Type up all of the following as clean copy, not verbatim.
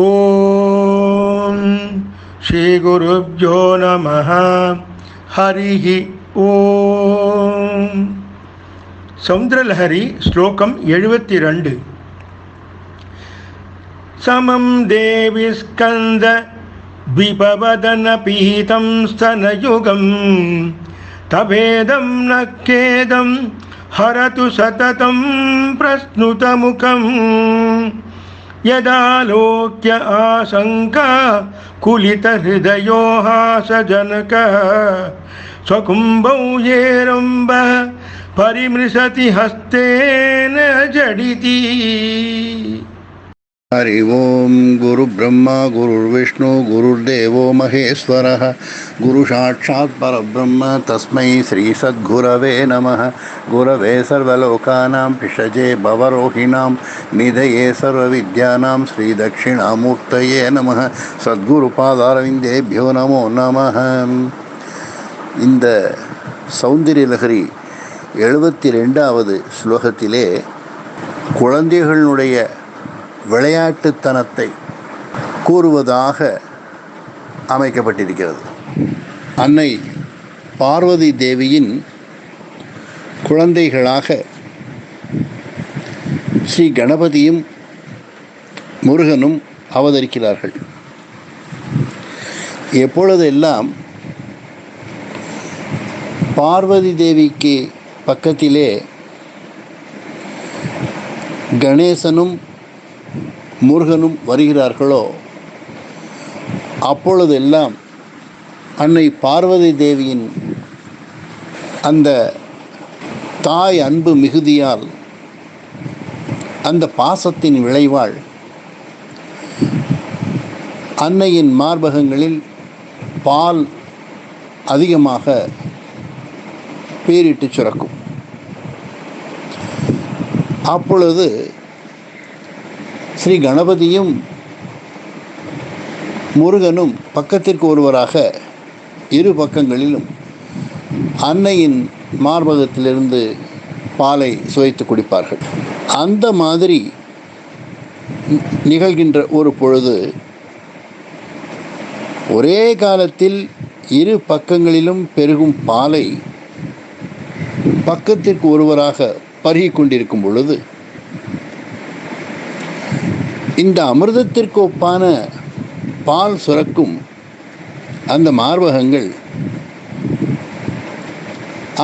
ఓం శ్రీ గురుభ్యో నమః. హరి ఓం. సౌందర్యలహరి శ్లోకం 72. సమం దేవి స్కంద ద్విపవదన పీతం స్తనయుగం తవేదం నఖేదం హరతు సతతం ప్రస్నుతముఖం యదాలోక్య ఆశంకా కులిత హృదయో హాసజనక స్వకుంభౌ ఏరంబ పరిమృశతి హస్తేన జడితి. हरि ओम. गुरु ब्रह्मा गुरुर्विष्णु गुरुर्देवो महेश्वरः. गुरु साक्षात् परब्रह्म तस्मै श्री सद्गुरवे नमः. गुरवे सर्वलोकानां भिषजे भवरोहिणां निधये सर्वविद्यानां श्री दक्षिणामूर्तये नमः. सद्गुरुपादारविन्देभ्यो नमो नमः. இந்த சௌந்தர்யலஹரி 72வது ஸ்லோகத்திலே குழந்தைகளுடைய விளையாட்டுத்தனத்தை கூறுவதாக அமைக்கப்பட்டிருக்கிறது. அன்னை பார்வதி தேவியின் குழந்தைகளாக ஸ்ரீ கணபதியும் முருகனும் அவதரிக்கிறார்கள். எப்பொழுதெல்லாம் பார்வதி தேவிக்கு பக்கத்திலே கணேசனும் முருகனும் வருகிறார்களோ அப்பொழுதெல்லாம் அன்னை பார்வதி தேவியின் அந்த தாய் அன்பு மிகுதியால், அந்த பாசத்தின் விளைவால் அன்னையின் மார்பகங்களில் பால் அதிகமாக பேரிட்டு சுரக்கும். அப்பொழுது ஸ்ரீ கணபதியும் முருகனும் பக்கத்திற்கு ஒருவராக இரு பக்கங்களிலும் அன்னையின் மார்பகத்திலிருந்து பாலை சுவைத்து குடிப்பார்கள். அந்த மாதிரி நிகழ்கின்ற ஒரு பொழுது ஒரே காலத்தில் இரு பக்கங்களிலும் பெருகும் பாலை பக்கத்திற்கு ஒருவராக பருகிக் கொண்டிருக்கும் பொழுது இந்த அமிர்தத்திற்கு ஒப்பான பால் சுரக்கும் அந்த மார்பகங்கள்,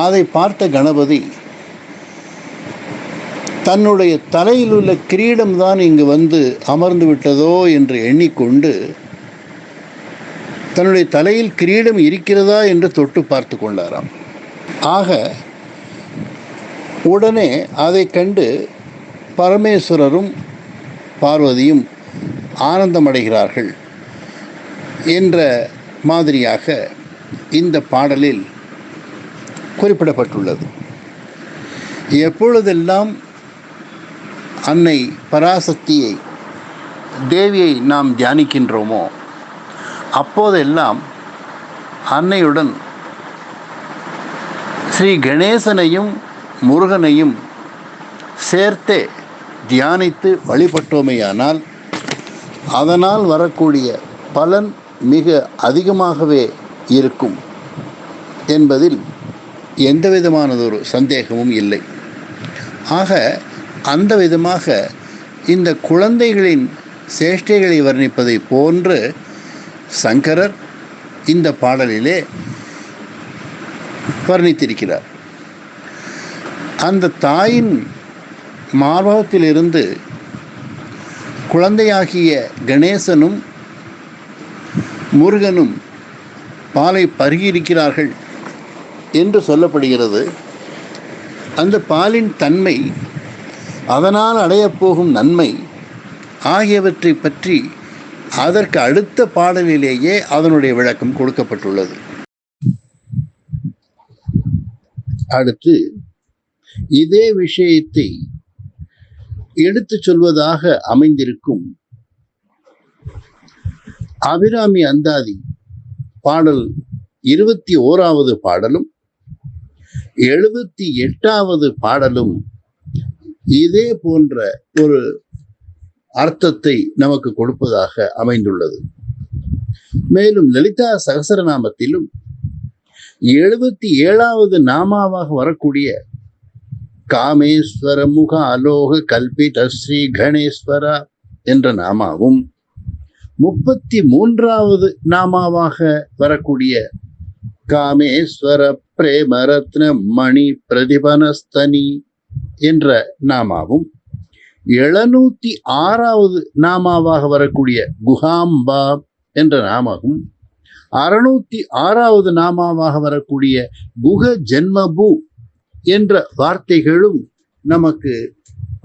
அதை பார்த்த கணபதி தன்னுடைய தலையில் உள்ள கிரீடம்தான் இங்கு வந்து அமர்ந்து விட்டதோ என்று எண்ணிக்கொண்டு தன்னுடைய தலையில் கிரீடம் இருக்கிறதா என்று தொட்டு பார்த்து கொண்டாராம். ஆக உடனே அதை கண்டு பரமேஸ்வரரும் பார்வதியும் ஆனந்தமடைகிறார்கள் என்ற மாதிரியாக இந்த பாடலில் குறிப்பிடப்பட்டுள்ளது. எப்பொழுதெல்லாம் அன்னை பராசக்தியை, தேவியை நாம் தியானிக்கின்றோமோ அப்போதெல்லாம் அன்னையுடன் ஸ்ரீ கணேசனையும் முருகனையும் சேர்த்தே தியானித்து வழிபட்டோமேயானால் அதனால் வரக்கூடிய பலன் மிக அதிகமாகவே இருக்கும் என்பதில் எந்த விதமானதொரு சந்தேகமும் இல்லை. ஆக அந்த விதமாக இந்த குழந்தைகளின் சேஷ்டைகளை வர்ணிப்பதை போன்று சங்கரர் இந்த பாடலிலே வர்ணித்திருக்கிறார். அந்த தாயின் மார்பகத்திலிருந்து குழந்தையாகிய கணேசனும் முருகனும் பாலை பருகியிருக்கிறார்கள் என்று சொல்லப்படுகிறது. அந்த பாலின் தன்மை, அதனால் அடையப்போகும் நன்மை ஆகியவற்றை பற்றி அதற்கு அடுத்த பாடலிலேயே அதனுடைய விளக்கம் கொடுக்கப்பட்டுள்ளது. அடுத்து இதே விஷயத்தை எடுத்து சொல்வதாக அமைந்திருக்கும் அபிராமி அந்தாதி பாடல் 21வது பாடலும் 78வது பாடலும் இதே போன்ற ஒரு அர்த்தத்தை நமக்கு கொடுப்பதாக அமைந்துள்ளது. மேலும் லலிதா சகசரநாமத்திலும் 77வது நாமாவாக வரக்கூடிய காமேஸ்வர முக அலோக கல்பித ஸ்ரீ கணேஸ்வரா என்ற நாமாவும் 33வது நாமாவாக வரக்கூடிய காமேஸ்வர பிரேமரத்ன மணி பிரதிபனஸ்தனி என்ற நாமாவும் 706வது நாமாவாக வரக்கூடிய குஹாம்பா என்ற நாமாவும் 606வது நாமாவாக வரக்கூடிய குஹ ஜென்மபு என்ற வார்த்தைகளும் நமக்கு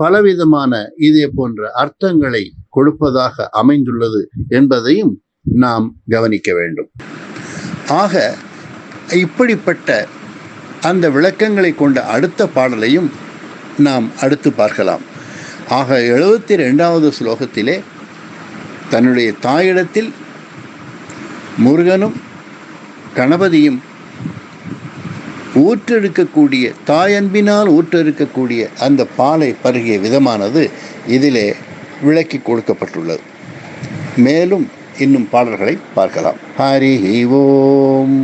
பலவிதமான இதே போன்ற அர்த்தங்களை கொடுப்பதாக அமைந்துள்ளது என்பதையும் நாம் கவனிக்க வேண்டும். ஆக இப்படிப்பட்ட அந்த விளக்கங்களை கொண்ட அடுத்த பாடலையும் நாம் அடுத்து பார்க்கலாம். ஆக 72வது ஸ்லோகத்திலே தன்னுடைய தாயிடத்தில் முருகனும் கணபதியும் ஊற்றெடுக்கக்கூடிய தாயன்பினால் ஊற்றெடுக்கக்கூடிய அந்த பாலை பருகிய விதமானது இதிலே விளக்கி கொடுக்கப்பட்டுள்ளது. மேலும் இன்னும் பாடல்களை பார்க்கலாம். ஹரி ஓம்.